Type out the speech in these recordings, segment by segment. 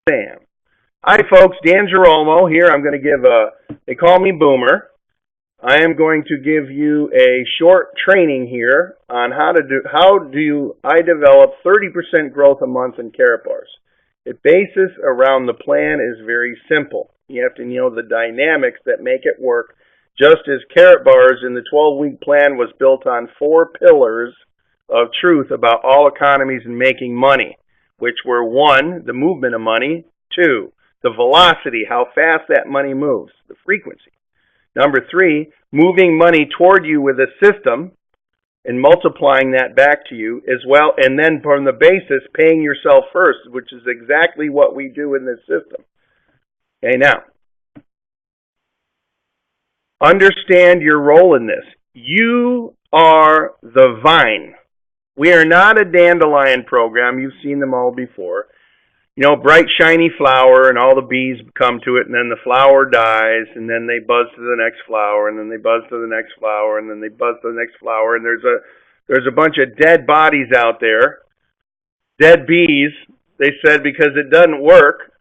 Sam. Hi folks, Dan Girolmo here. I'm going to give they call me Boomer. I am going to give you a short training here on how I develop 30% growth a month in Karatbars. The basis around the plan is very simple. You have to know the dynamics that make it work, just as Karatbars in the 12-week plan was built on 4 pillars of truth about all economies and making money, which were 1, the movement of money, 2, the velocity, how fast that money moves, the frequency. Number 3, moving money toward you with a system and multiplying that back to you as well. And then from the basis, paying yourself first, which is exactly what we do in this system. Okay, now, understand your role in this. You are the vine. We are not a dandelion program. You've seen them all before. You know, bright, shiny flower, and all the bees come to it, and then the flower dies, and then they buzz to the next flower, and then they buzz to the next flower, and then they buzz to the next flower, and there's a bunch of dead bodies out there, dead bees, they said, because it doesn't work.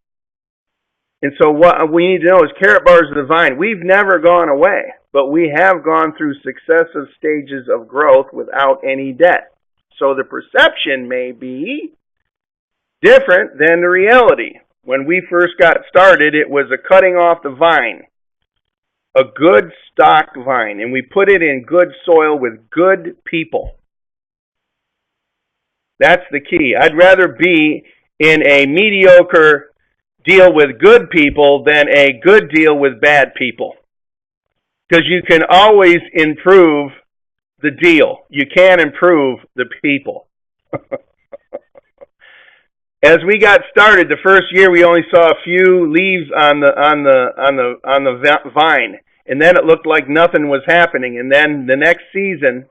And so what we need to know is Karatbars of the vine. We've never gone away, but we have gone through successive stages of growth without any debt. So the perception may be different than the reality. When we first got started, it was a cutting off the vine, a good stock vine, and we put it in good soil with good people. That's the key. I'd rather be in a mediocre deal with good people than a good deal with bad people, because you can always improve the deal. You can't improve the people. As we got started, the first year we only saw a few leaves on the vine, and then it looked like nothing was happening. And then the next season,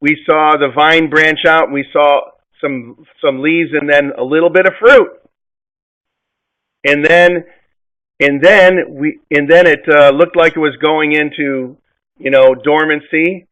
we saw the vine branch out, and we saw some leaves, and then a little bit of fruit. And then it looked like it was going into, dormancy.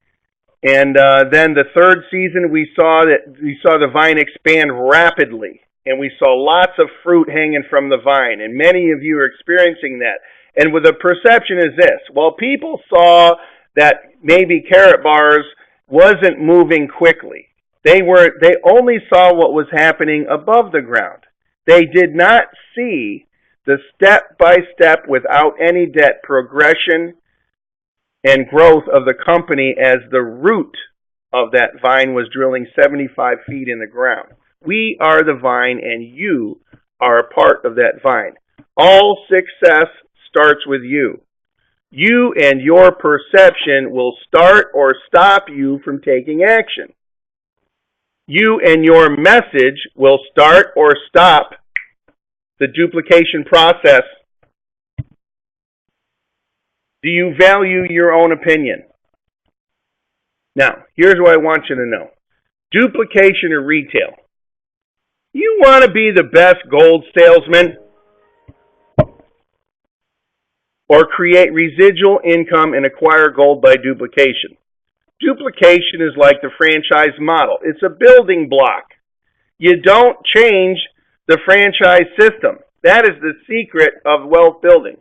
And then the third season, we saw the vine expand rapidly. And we saw lots of fruit hanging from the vine. And many of you are experiencing that. And with the perception is this. Well, people saw that maybe Karatbars wasn't moving quickly. They only saw what was happening above the ground. They did not see the step-by-step, without any debt, progression and growth of the company as the root of that vine was drilling 75 feet in the ground. We are the vine, and you are a part of that vine. All success starts with you. You and your perception will start or stop you from taking action. You and your message will start or stop the duplication process. Do you value your own opinion? Now, here's what I want you to know. Duplication of retail. You want to be the best gold salesman or create residual income and acquire gold by duplication. Duplication is like the franchise model. It's a building block. You don't change the franchise system. That is the secret of wealth building.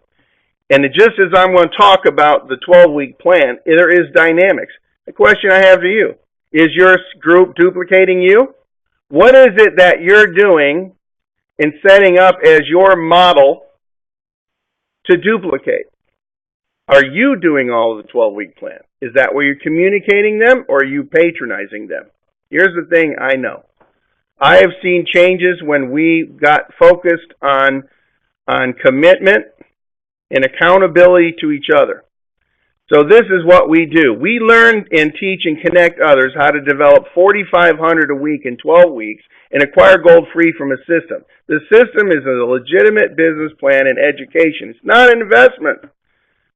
And just as I'm going to talk about the 12-week plan, there is dynamics. The question I have to you, is your group duplicating you? What is it that you're doing and setting up as your model to duplicate? Are you doing all of the 12-week plan? Is that where you're communicating them, or are you patronizing them? Here's the thing I know. I have seen changes when we got focused on commitment and accountability to each other. So this is what we do. We learn and teach and connect others how to develop 4,500 a week in 12 weeks and acquire gold free from a system. The system is a legitimate business plan and education. It's not an investment.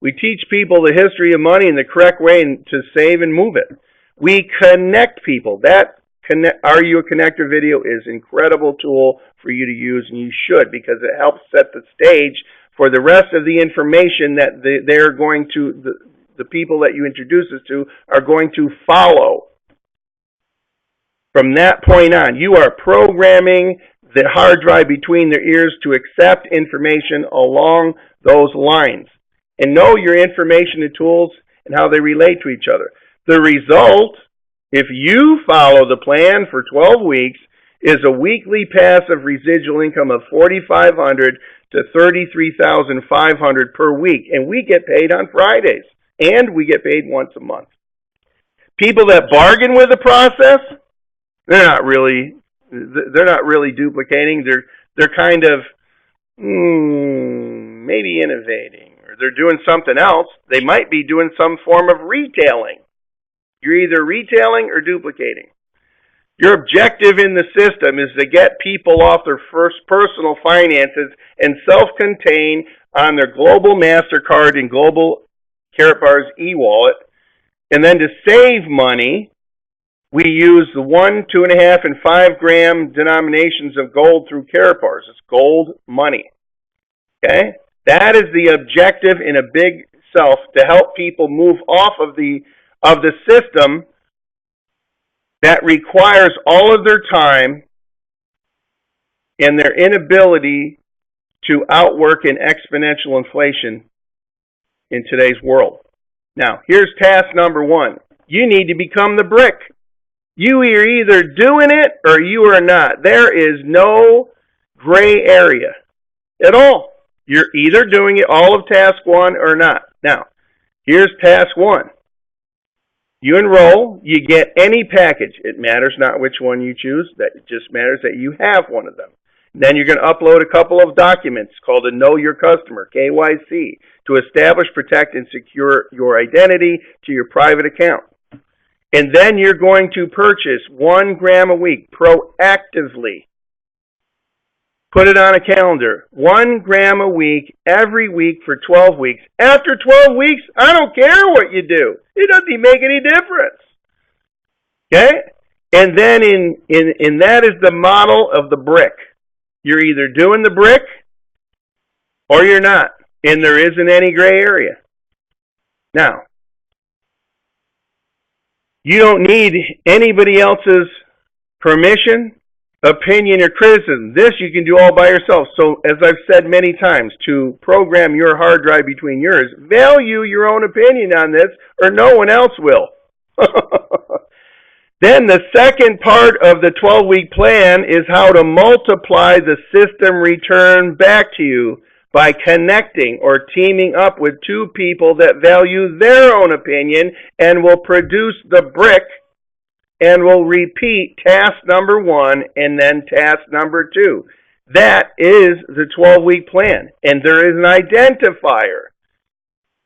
We teach people the history of money and the correct way to save and move it. We connect people. Are You a Connector video is an incredible tool for you to use, and you should, because it helps set the stage for the rest of the information that they're going to, the people that you introduce us to are going to follow. From that point on, you are programming the hard drive between their ears to accept information along those lines and know your information and tools and how they relate to each other. The result, if you follow the plan for 12 weeks, is a weekly passive residual income of $4,500 to $33,500 per week, and we get paid on Fridays, and we get paid once a month. People that bargain with the process, they're not really duplicating. They're kind of maybe innovating, or they're doing something else. They might be doing some form of retailing. You're either retailing or duplicating. Your objective in the system is to get people off their first personal finances and self-contain on their global MasterCard and global Karatbars e-wallet. And then to save money, we use the 1, 2.5, and 5 gram denominations of gold through Karatbars. It's gold money. Okay? That is the objective in a big self, to help people move off of the system that requires all of their time and their inability to outwork in exponential inflation in today's world. Now, here's task number 1. You need to become the brick. You are either doing it or you are not. There is no gray area at all. You're either doing it, all of task 1, or not. Now, here's task 1. You enroll, you get any package. It matters not which one you choose. It just matters that you have one of them. Then you're going to upload a couple of documents called a Know Your Customer, KYC, to establish, protect, and secure your identity to your private account. And then you're going to purchase 1 gram a week proactively. Put it on a calendar. 1 gram a week, every week for 12 weeks. After 12 weeks, I don't care what you do. It doesn't make any difference. Okay? And then in that is the model of the brick. You're either doing the brick or you're not. And there isn't any gray area. Now, you don't need anybody else's permission, opinion, or criticism. This you can do all by yourself. So, as I've said many times, to program your hard drive between yours, value your own opinion on this, or no one else will. Then the second part of the 12-week plan is how to multiply the system return back to you by connecting or teaming up with 2 people that value their own opinion and will produce the brick and will repeat task number 1 and then task number 2. That is the 12-week plan. And there is an identifier,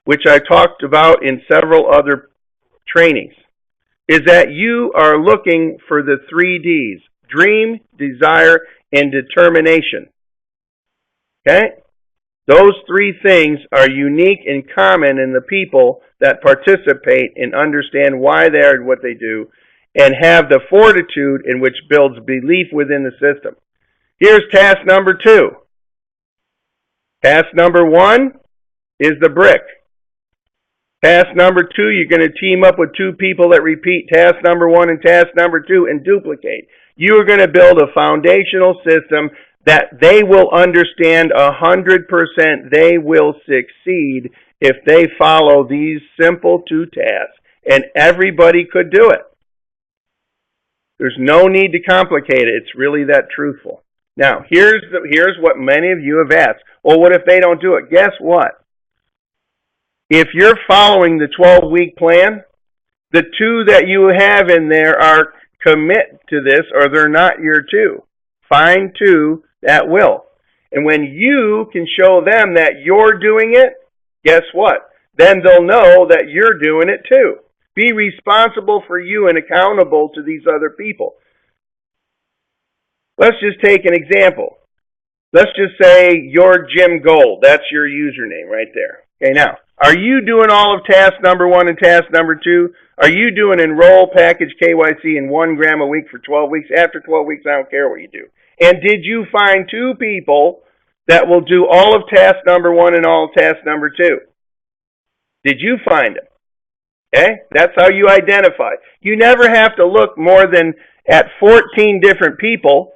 which I talked about in several other trainings, is that you are looking for the 3 Ds: dream, desire, and determination. Okay? Those 3 things are unique and common in the people that participate and understand why they are what they do, and have the fortitude in which builds belief within the system. Here's task number 2. Task number 1 is the brick. Task number 2, you're going to team up with 2 people that repeat task number 1 and task number 2 and duplicate. You are going to build a foundational system that they will understand 100%. They will succeed if they follow these simple 2 tasks. And everybody could do it. There's no need to complicate it. It's really that truthful. Now, here's what many of you have asked. Well, what if they don't do it? Guess what? If you're following the 12-week plan, the 2 that you have in there are commit to this, or they're not your 2. Find 2 that will. And when you can show them that you're doing it, guess what? Then they'll know that you're doing it too. Be responsible for you and accountable to these other people. Let's just take an example. Let's just say you're Jim Gold. That's your username right there. Okay, now, are you doing all of task number 1 and task number 2? Are you doing enroll, package, KYC, and 1 gram a week for 12 weeks? After 12 weeks, I don't care what you do. And did you find 2 people that will do all of task number 1 and all of task number 2? Did you find them? Okay? That's how you identify. You never have to look more than at 14 different people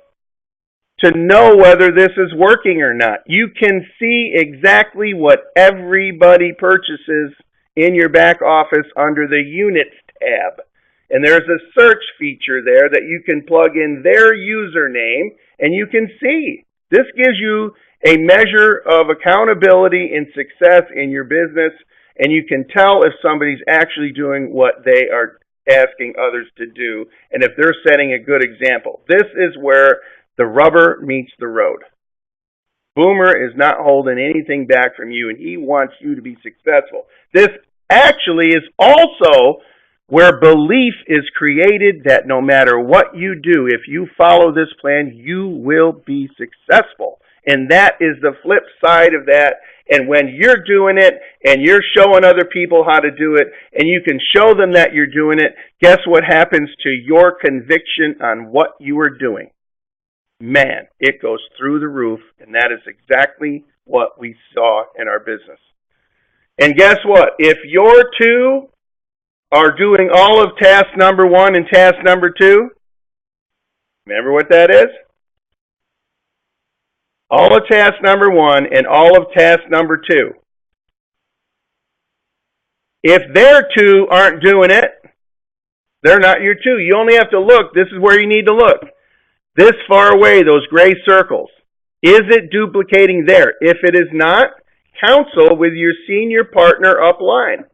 to know whether this is working or not. You can see exactly what everybody purchases in your back office under the Units tab. And there's a search feature there that you can plug in their username, and you can see. This gives you a measure of accountability and success in your business, and you can tell if somebody's actually doing what they are asking others to do, and if they're setting a good example. This is where the rubber meets the road. Boomer is not holding anything back from you, and he wants you to be successful. This actually is also where belief is created that no matter what you do, if you follow this plan, you will be successful. And that is the flip side of that. And when you're doing it and you're showing other people how to do it and you can show them that you're doing it, guess what happens to your conviction on what you are doing? Man, it goes through the roof, and that is exactly what we saw in our business. And guess what? If your two are doing all of task number 1 and task number 2, remember what that is? All of task number 1 and all of task number 2. If their two aren't doing it, they're not your two. You only have to look. This is where you need to look. This far away, those gray circles. Is it duplicating there? If it is not, counsel with your senior partner upline.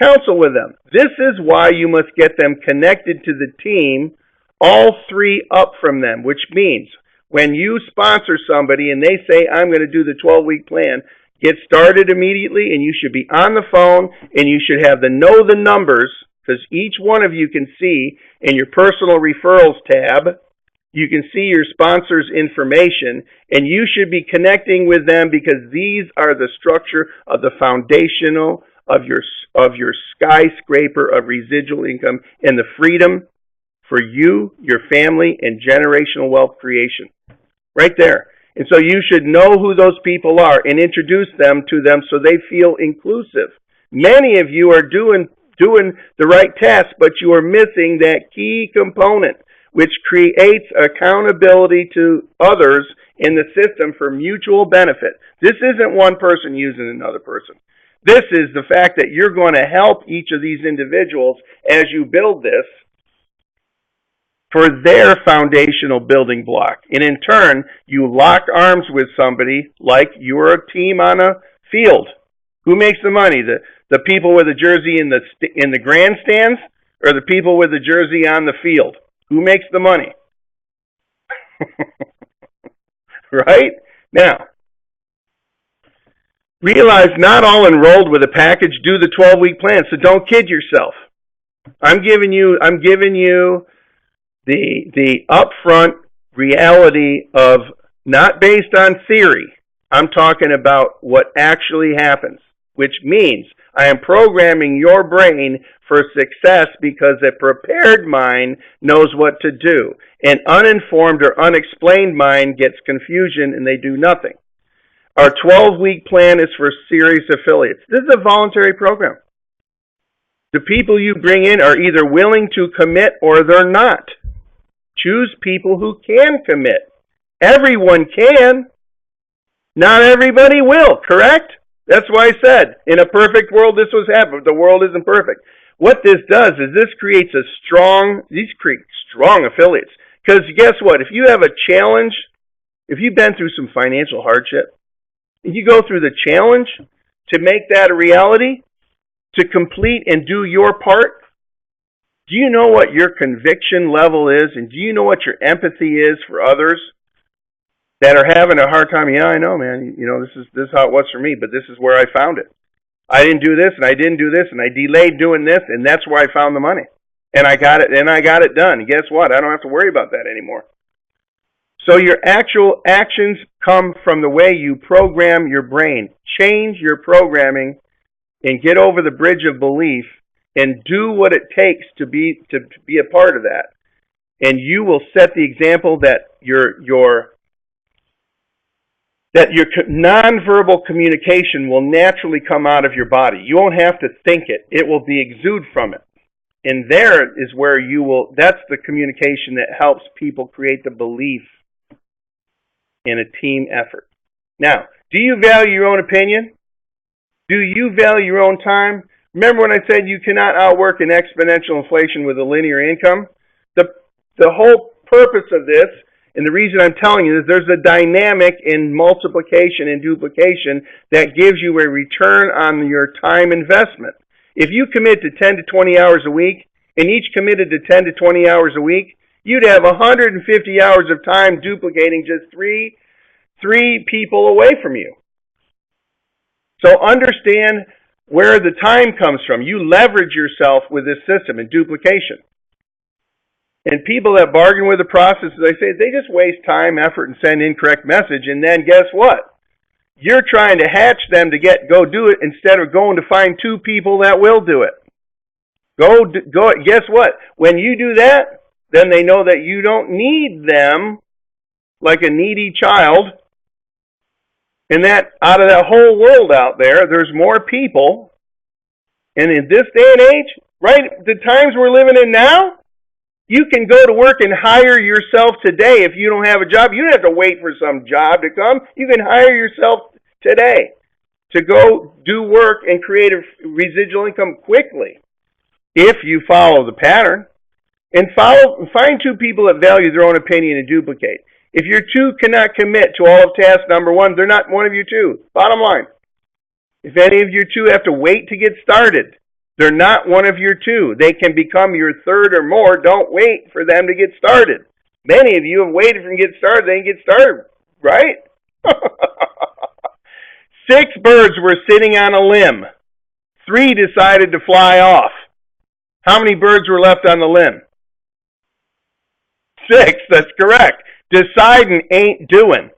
Counsel with them. This is why you must get them connected to the team, all 3 up from them, which means when you sponsor somebody and they say, I'm going to do the 12-week plan, get started immediately, and you should be on the phone, and you should have the know the numbers, because each one of you can see in your personal referrals tab, you can see your sponsor's information, and you should be connecting with them because these are the structure of the foundational of your skyscraper of residual income and the freedom for you, your family, and generational wealth creation. Right there. And so you should know who those people are and introduce them to them so they feel inclusive. Many of you are doing the right task, but you are missing that key component, which creates accountability to others in the system for mutual benefit. This isn't one person using another person. This is the fact that you're going to help each of these individuals as you build this for their foundational building block. And in turn, you lock arms with somebody like you're a team on a field. Who makes the money? The people with the jersey in the grandstands or the people with the jersey on the field? Who makes the money? Right? Now, realize not all enrolled with a package do the 12-week plan, so don't kid yourself. I'm giving you the upfront reality of not based on theory. I'm talking about what actually happens, which means I am programming your brain for success because a prepared mind knows what to do. An uninformed or unexplained mind gets confusion and they do nothing. Our 12-week plan is for serious affiliates. This is a voluntary program. The people you bring in are either willing to commit or they're not. Choose people who can commit. Everyone can. Not everybody will, correct? That's why I said, in a perfect world, this was happening. The world isn't perfect. What this does is this creates these create strong affiliates. Because guess what? If you have a challenge, if you've been through some financial hardship, if you go through the challenge to make that a reality, to complete and do your part, do you know what your conviction level is? And do you know what your empathy is for others that are having a hard time? Yeah, I know, man. You know, this is how it was for me, but this is where I found it. I didn't do this, and I didn't do this, and I delayed doing this, and that's where I found the money. And I got it done. And guess what? I don't have to worry about that anymore. So your actual actions come from the way you program your brain. Change your programming and get over the bridge of belief and do what it takes to be a part of that. And you will set the example that your nonverbal communication will naturally come out of your body. You won't have to think it. It will be exude from it. And there is where that's the communication that helps people create the belief in a team effort. Now, do you value your own opinion? Do you value your own time? Remember when I said you cannot outwork an exponential inflation with a linear income? The whole purpose of this, and the reason I'm telling you is there's a dynamic in multiplication and duplication that gives you a return on your time investment. If you commit to 10 to 20 hours a week, and each committed to 10 to 20 hours a week, you'd have 150 hours of time duplicating just three people away from you. So understand where the time comes from. You leverage yourself with this system in duplication. And people that bargain with the process, as I say, they just waste time, effort, and send incorrect message. And then guess what? You're trying to hatch them to go do it instead of going to find 2 people that will do it. Go. Guess what? When you do that, then they know that you don't need them like a needy child. And that out of that whole world out there, there's more people. And in this day and age, right, the times we're living in now, you can go to work and hire yourself today if you don't have a job. You don't have to wait for some job to come. You can hire yourself today to go do work and create a residual income quickly if you follow the pattern. And find 2 people that value their own opinion and duplicate. If your 2 cannot commit to all of task number 1, they're not one of your 2. Bottom line. If any of your 2 have to wait to get started, they're not one of your 2. They can become your 3rd or more. Don't wait for them to get started. Many of you have waited for them to get started. They didn't get started, right? 6 birds were sitting on a limb. 3 decided to fly off. How many birds were left on the limb? 6, that's correct. Deciding ain't doing.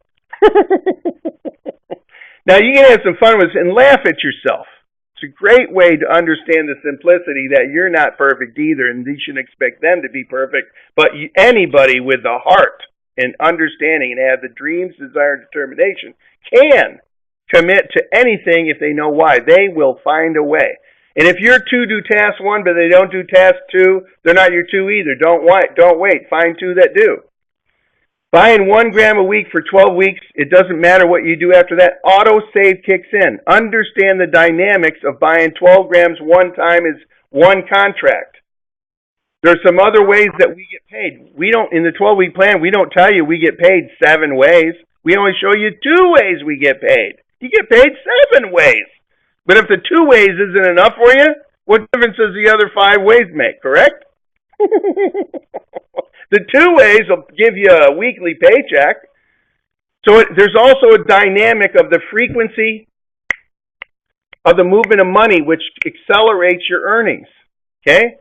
Now, you can have some fun with this and laugh at yourself. It's a great way to understand the simplicity that you're not perfect either, and you shouldn't expect them to be perfect. But anybody with the heart and understanding and have the dreams, desire, and determination can commit to anything if they know why. They will find a way. And if your 2 do task 1, but they don't do task 2, they're not your 2 either. Don't wait. Find 2 that do. Buying 1 gram a week for 12 weeks, it doesn't matter what you do after that. Auto save kicks in. Understand the dynamics of buying 12 grams one time is one contract. There's some other ways that we get paid. We don't, in the 12-week plan, we don't tell you we get paid 7 ways. We only show you 2 ways we get paid. You get paid 7 ways. But if the 2 ways isn't enough for you, what difference does the other 5 ways make, correct? The 2 ways will give you a weekly paycheck. So there's also a dynamic of the frequency of the movement of money, which accelerates your earnings. Okay?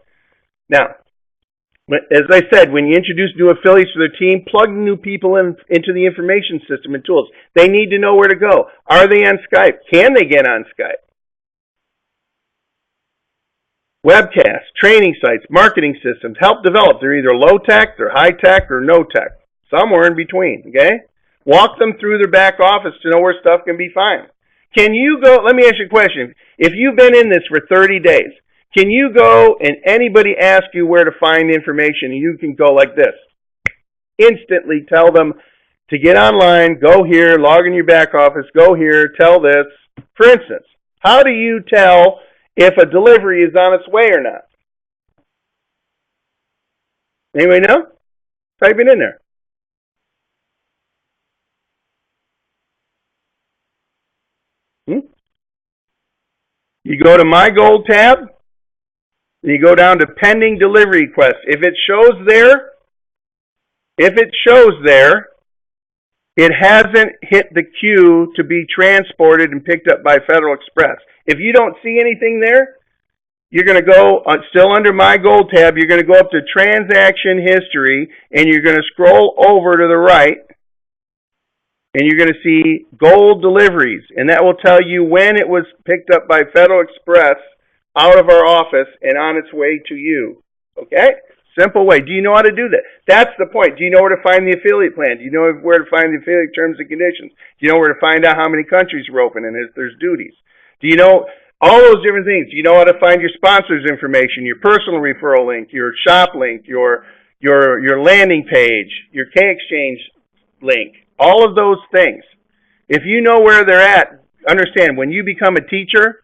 Now, as I said, when you introduce new affiliates to their team, plug new people into the information system and tools. They need to know where to go. Are they on Skype? Can they get on Skype? Webcasts, training sites, marketing systems, help develop. They're either low-tech, they're high-tech, or no-tech. Somewhere in between, okay? Walk them through their back office to know where stuff can be found. Can you go, let me ask you a question. If you've been in this for 30 days, can you go and anybody ask you where to find information and you can go like this? Instantly tell them to get online, go here, log in your back office, go here, tell this. For instance, how do you tell if a delivery is on its way or not? Anybody know? Type it in there. You go to My Gold tab, and you go down to Pending Delivery Request. If it shows there, it hasn't hit the queue to be transported and picked up by Federal Express. If you don't see anything there, you're going to go, still under My Gold tab, you're going to go up to Transaction History, and you're going to scroll over to the right, and you're going to see Gold Deliveries, and that will tell you when it was picked up by Federal Express out of our office and on its way to you. Okay? Simple way. Do you know how to do that? That's the point. Do you know where to find the affiliate plan? Do you know where to find the affiliate terms and conditions? Do you know where to find out how many countries are open and if there's duties? Do you know all those different things? Do you know how to find your sponsors' information, your personal referral link, your shop link, your landing page, your K-Exchange link? all of those things. If you know where they're at, understand, when you become a teacher,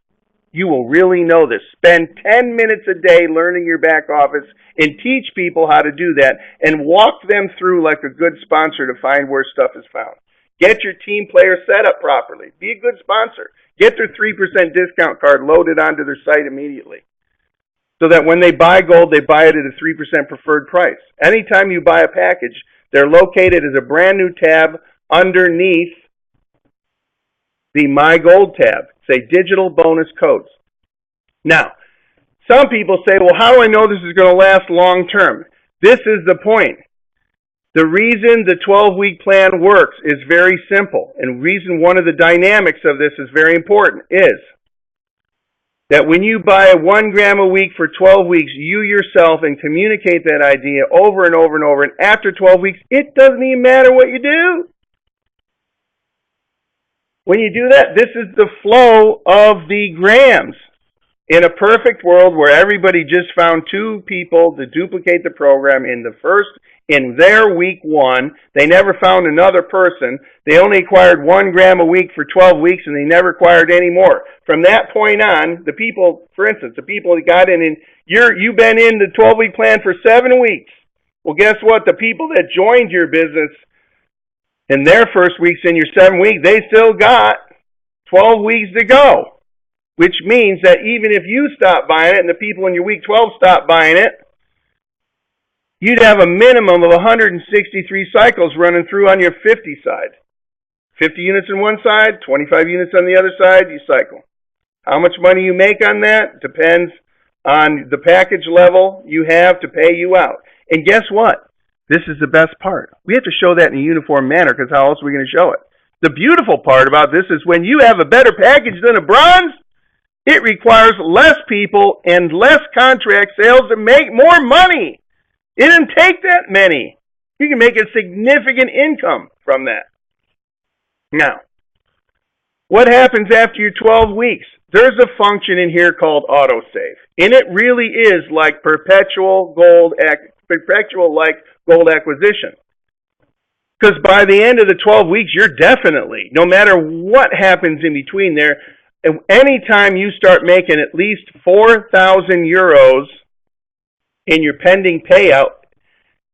you will really know this. Spend 10 minutes a day learning your back office and teach people how to do that and walk them through like a good sponsor to find where stuff is found. Get your team player set up properly. Be a good sponsor. Get their 3% discount card loaded onto their site immediately, so that when they buy gold, they buy it at a 3% preferred price. Anytime you buy a package, they're located as a brand new tab underneath the My Gold tab. Say digital bonus codes. Now, some people say, well, how do I know this is going to last long term? This is the point. The reason the 12-week plan works is very simple, and the reason one of the dynamics of this is very important is that when you buy 1 gram a week for 12 weeks, you yourself and communicate that idea over and over and over, and after 12 weeks, it doesn't even matter what you do. When you do that, this is the flow of the grams. In a perfect world where everybody just found 2 people to duplicate the program in their week 1, they never found another person. They only acquired 1 gram a week for 12 weeks, and they never acquired any more. From that point on, the people, for instance, the people that got in, and you've been in the 12-week plan for 7 weeks. Well, guess what? The people that joined your business in their first weeks in your 7 weeks, they still got 12 weeks to go. Which means that even if you stop buying it and the people in your week 12 stop buying it, you'd have a minimum of 163 cycles running through on your 50 side. 50 units on one side, 25 units on the other side, you cycle. How much money you make on that depends on the package level you have to pay you out. And guess what? This is the best part. We have to show that in a uniform manner, because how else are we going to show it? The beautiful part about this is when you have a better package than a bronze, it requires less people and less contract sales to make more money. It didn't take that many. You can make a significant income from that. Now, what happens after your 12 weeks? There's a function in here called autosave. And it really is like perpetual gold acquisition. Because by the end of the 12 weeks, you're definitely, no matter what happens in between there, anytime you start making at least 4,000 euros in your pending payout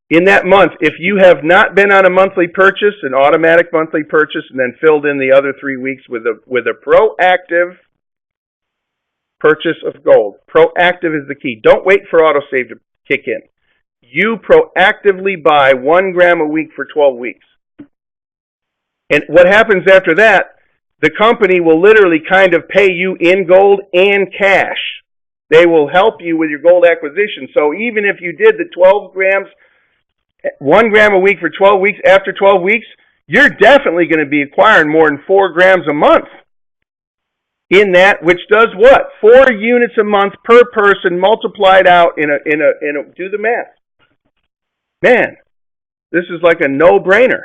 in that month, if you have not been on a monthly purchase, an automatic monthly purchase, and then filled in the other 3 weeks with a proactive purchase of gold. Proactive is the key. Don't wait for autosave to kick in. You proactively buy 1 gram a week for 12 weeks. And what happens after that, the company will literally kind of pay you in gold and cash. They will help you with your gold acquisition. So even if you did the 12 grams, 1 gram a week for 12 weeks, after 12 weeks, you're definitely going to be acquiring more than 4 grams a month. In that, which does what? 4 units a month per person multiplied out in a do the math. Man, this is like a no-brainer.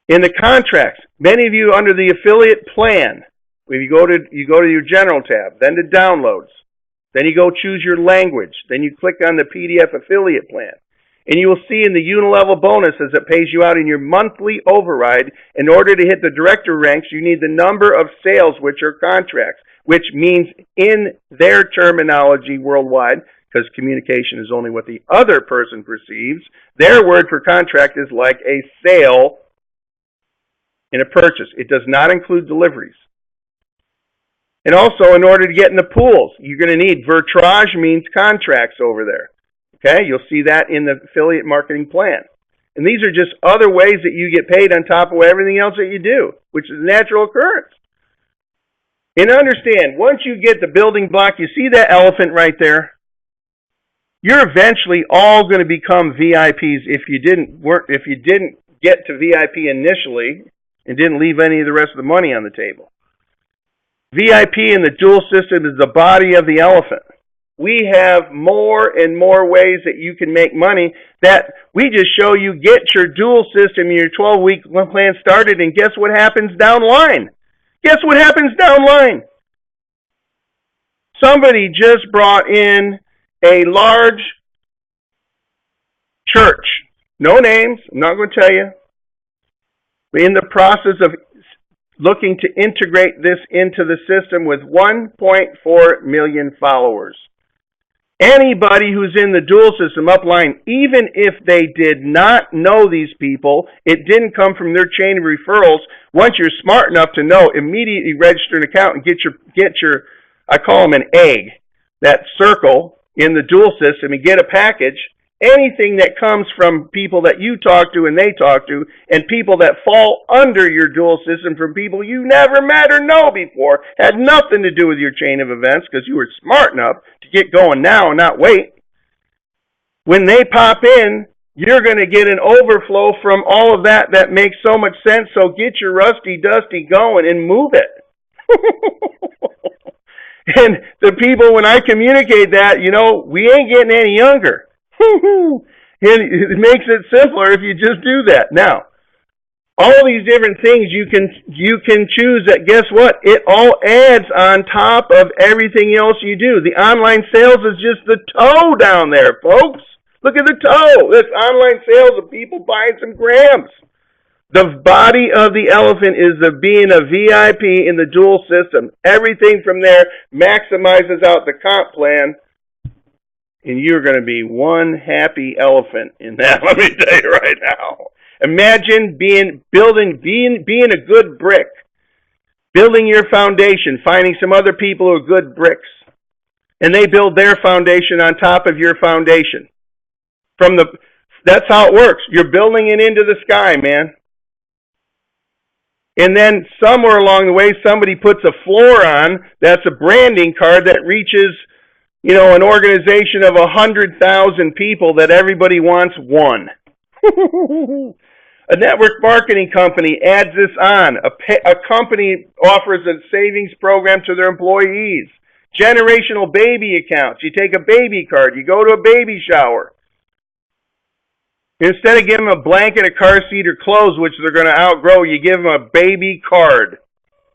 In the contracts, many of you under the affiliate plan, when you go to your general tab, then to downloads, then you go choose your language, then you click on the PDF affiliate plan, and you will see in the unilevel bonuses it pays you out in your monthly override. In order to hit the director ranks, you need the number of sales, which are contracts, which means in their terminology worldwide, because communication is only what the other person perceives, their word for contract is like a sale in a purchase. It does not include deliveries. And also, in order to get in the pools, you're going to need vertrage, means contracts over there. Okay, you'll see that in the affiliate marketing plan. And these are just other ways that you get paid on top of everything else that you do, which is a natural occurrence. And understand, once you get the building block, you see that elephant right there? You're eventually all going to become VIPs if you didn't get to VIP initially and didn't leave any of the rest of the money on the table. VIP in the dual system is the body of the elephant. We have more and more ways that you can make money that we just show you. Get your dual system, your 12-week plan started, and guess what happens down the line? Guess what happens down the line? Somebody just brought in a large church. No names, I'm not going to tell you. We're in the process of looking to integrate this into the system with 1.4 million followers. Anybody who's in the dual system upline, even if they did not know these people, it didn't come from their chain of referrals, once you're smart enough to know, immediately register an account and get your I call them an egg, that circle in the dual system, and get a package. Anything that comes from people that you talk to and they talk to, and people that fall under your dual system from people you never met or know before, had nothing to do with your chain of events because you were smart enough to get going now and not wait. When they pop in, you're going to get an overflow from all of that that makes so much sense, so get your rusty dusty going and move it. And the people, when I communicate that, we ain't getting any younger. It makes it simpler if you just do that. Now, all these different things you can choose that, guess what? It all adds on top of everything else you do. The online sales is just the toe down there, folks. Look at the toe. That's online sales of people buying some grams. The body of the elephant is the being a VIP in the dual system. Everything from there maximizes out the comp plan, and you're going to be one happy elephant in that. Let me tell you right now. Imagine being a good brick, building your foundation, finding some other people who are good bricks, and they build their foundation on top of your foundation. That's how it works. You're building it into the sky, man. And then somewhere along the way, somebody puts a floor on. That's a branding card that reaches, an organization of 100,000 people that everybody wants one. A network marketing company adds this on. A company offers a savings program to their employees. Generational baby accounts. You take a baby card. You go to a baby shower. Instead of giving them a blanket, a car seat, or clothes, which they're going to outgrow, you give them a baby card.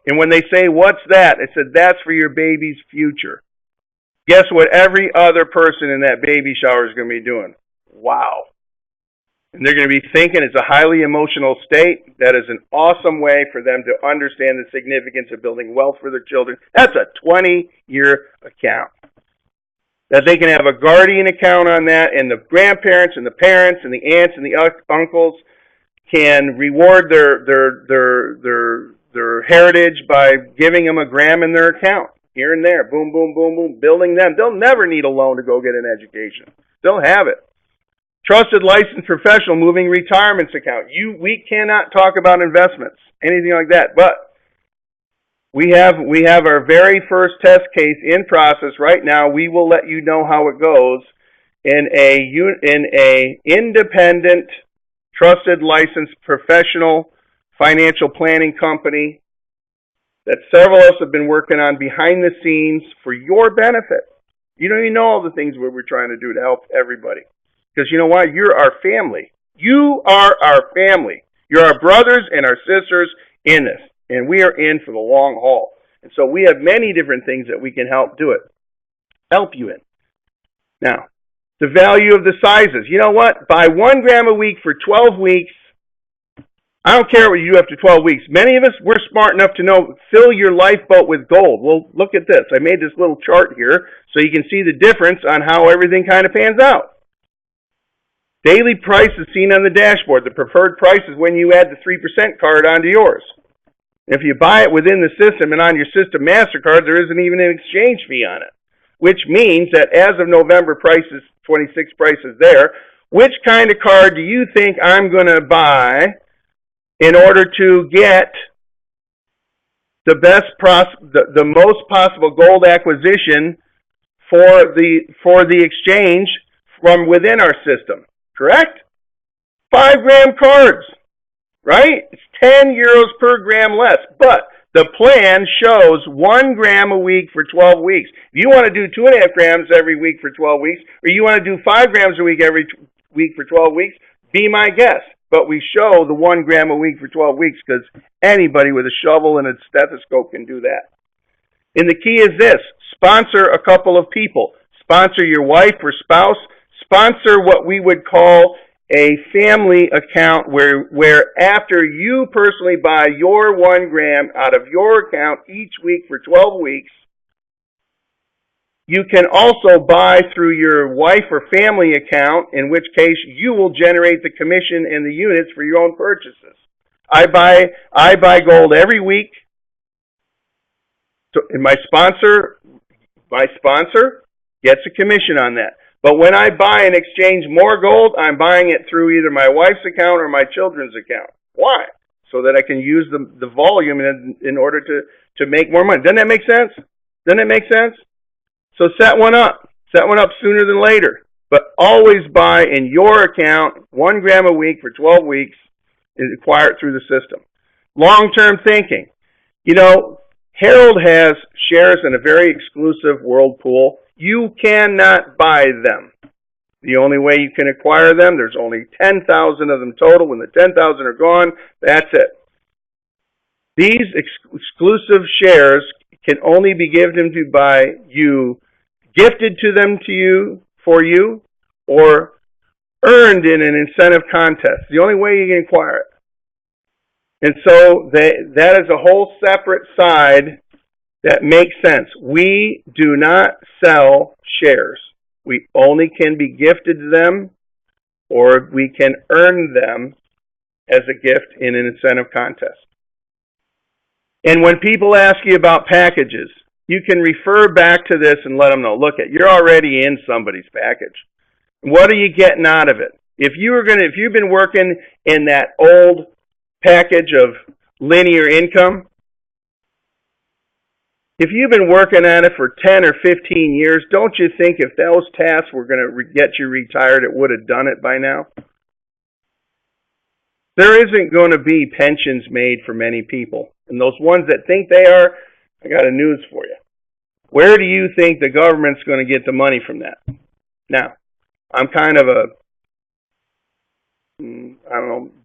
And when they say, "What's that?" I said, "That's for your baby's future." Guess what every other person in that baby shower is going to be doing? Wow. And they're going to be thinking it's a highly emotional state. That is an awesome way for them to understand the significance of building wealth for their children. That's a 20-year account. That they can have a guardian account on that, and the grandparents and the parents and the aunts and the uncles can reward their heritage by giving them a gram in their account. Here and there, boom, boom, boom, boom, building them. They'll never need a loan to go get an education. They'll have it. Trusted licensed professional moving retirements account. We cannot talk about investments, anything like that, but we have our very first test case in process right now. We will let you know how it goes in a independent, trusted, licensed professional financial planning company that several of us have been working on behind the scenes for your benefit. You don't even know all the things we're trying to do to help everybody. Because you know why? You're our family. You are our family. You're our brothers and our sisters in this. And we are in for the long haul. And so we have many different things that we can help you in. Now, the value of the sizes. You know what? Buy 1 gram a week for 12 weeks. I don't care what you do after 12 weeks. Many of us, we're smart enough to know, fill your lifeboat with gold. Well, look at this. I made this little chart here so you can see the difference on how everything kind of pans out. Daily price is seen on the dashboard. The preferred price is when you add the 3% card onto yours. If you buy it within the system and on your system MasterCard, there isn't even an exchange fee on it, which means that as of November prices, 26 prices there, which kind of card do you think I'm going to buy in order to get the most possible gold acquisition for the exchange from within our system? Correct? 5 gram cards, right? It's 10 euros per gram less, but the plan shows 1 gram a week for 12 weeks. If you want to do 2.5 grams every week for 12 weeks, or you want to do 5 grams a week every week for 12 weeks, be my guest. But we show the 1 gram a week for 12 weeks because anybody with a shovel and a stethoscope can do that. And the key is this: sponsor a couple of people. Sponsor your wife or spouse. Sponsor what we would call a family account where after you personally buy your 1 gram out of your account each week for 12 weeks, you can also buy through your wife or family account, in which case you will generate the commission and the units for your own purchases. I buy gold every week. So, and my sponsor gets a commission on that. But when I buy and exchange more gold, I'm buying it through either my wife's account or my children's account. Why? So that I can use the volume in order to make more money. Doesn't that make sense? Doesn't it make sense? So set one up. Set one up sooner than later. But always buy in your account 1 gram a week for 12 weeks and acquire it through the system. Long-term thinking. You know, Harold has shares in a very exclusive whirlpool. You cannot buy them. The only way you can acquire them, there's only 10,000 of them total. When the 10,000 are gone, that's it. These exclusive shares can only be given to by you, gifted to them to you, for you, or earned in an incentive contest. The only way you can acquire it. And so that is a whole separate side that makes sense. We do not sell shares. We only can be gifted them, or we can earn them as a gift in an incentive contest. And when people ask you about packages, you can refer back to this and let them know, look, you're already in somebody's package. What are you getting out of it? If you've been working in that old package of linear income, if you've been working at it for 10 or 15 years, don't you think if those tasks were going to get you retired, it would have done it by now? There isn't going to be pensions made for many people. And those ones that think they are, I got a news for you. Where do you think the government's going to get the money from that? Now, I'm kind of a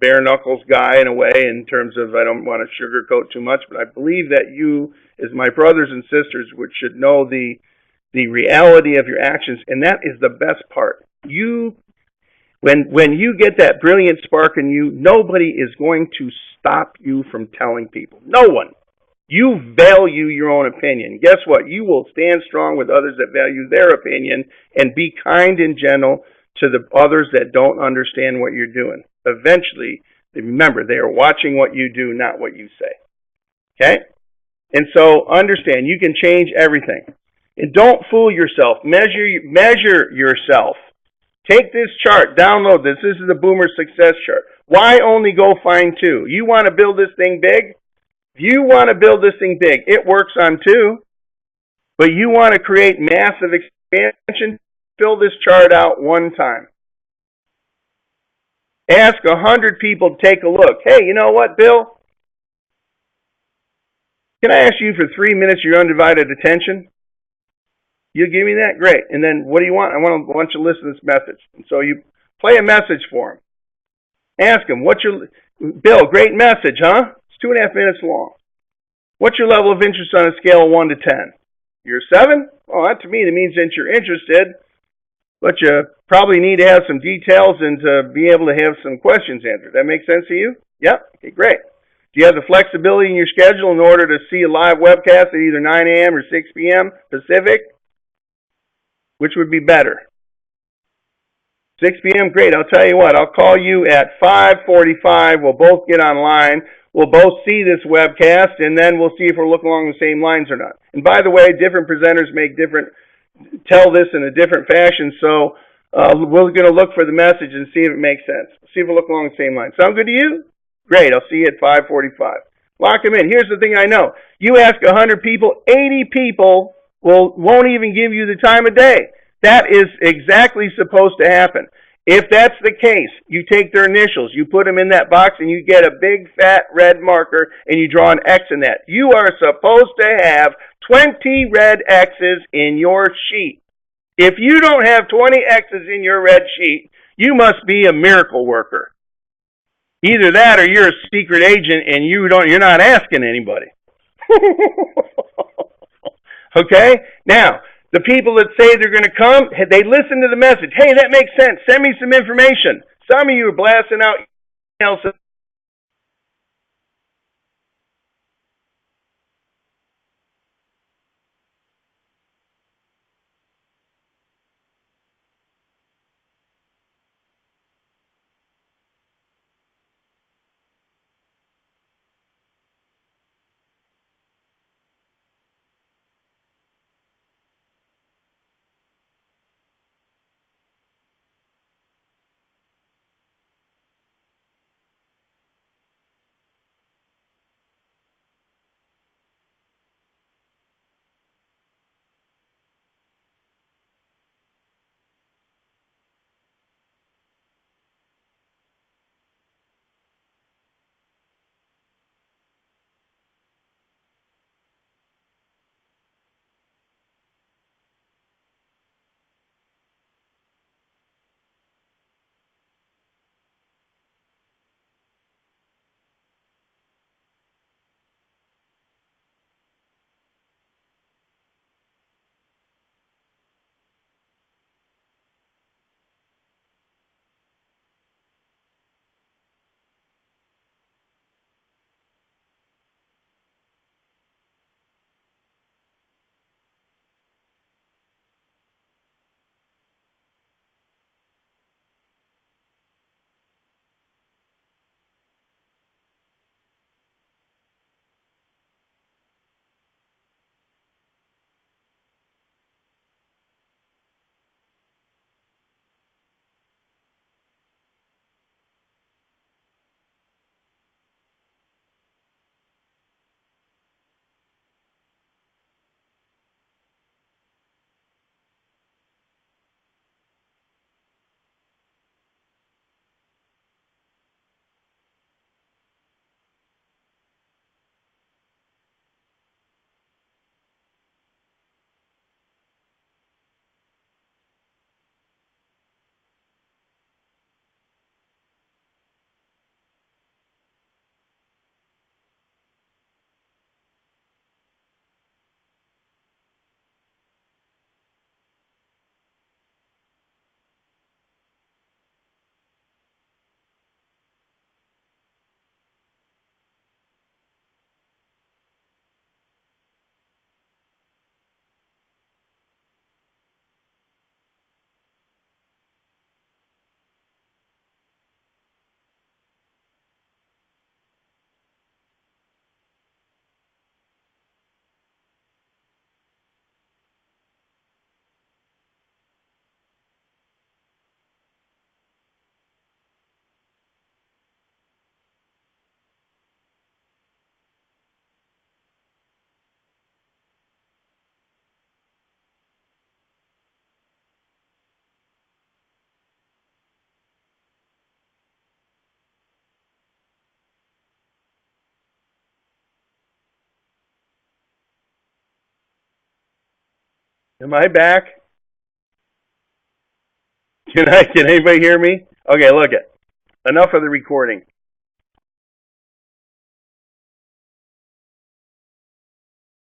bare knuckles guy in a way, in terms of, I don't want to sugarcoat too much, but I believe that you, as my brothers and sisters, should know the reality of your actions, and that is the best part. When you get that brilliant spark in you, nobody is going to stop you from telling people. No one. You value your own opinion. Guess what? You will stand strong with others that value their opinion, and be kind and gentle to the others that don't understand what you're doing. Eventually, remember, they are watching what you do, not what you say. Okay? And so understand, you can change everything. And don't fool yourself. Measure yourself. Take this chart, download this. This is the Boomer Success Chart. Why only go find 2? You want to build this thing big? If you want to build this thing big, it works on 2. But you want to create massive expansion, fill this chart out one time. Ask 100 people to take a look. Hey, you know what, Bill? Can I ask you for 3 minutes your undivided attention? You give me that? Great. And then what do you want? I want you to listen to this message. And so you play a message for him. Ask him, Bill, great message, huh? It's 2.5 minutes long. What's your level of interest on a scale of 1 to 10? You're 7? Well, that to me, that means that you're interested, but you probably need to have some details and to be able to have some questions answered. That make sense to you? Yep. Okay, great. Do you have the flexibility in your schedule in order to see a live webcast at either 9 a.m. or 6 p.m. Pacific? Which would be better? 6 p.m.? Great. I'll tell you what. I'll call you at 5:45. We'll both get online. We'll both see this webcast, and then we'll see if we're looking along the same lines or not. And by the way, different presenters tell this in a different fashion, so we're going to look for the message and see if it makes sense. See if we look along the same line. Sound good to you? Great. I'll see you at 5:45. Lock them in. Here's the thing I know. You ask 100 people, 80 people won't even give you the time of day. That is exactly supposed to happen. If that's the case, you take their initials, you put them in that box, and you get a big fat red marker, and you draw an X in that. You are supposed to have 20 red X's in your sheet. If you don't have 20 X's in your red sheet, you must be a miracle worker. Either that or you're a secret agent and you're not asking anybody. Okay? Now, the people that say they're going to come, they listen to the message. Hey, that makes sense. Send me some information. Some of you are blasting out emails. Am I back? Can anybody hear me? Okay, look it. Enough of the recording.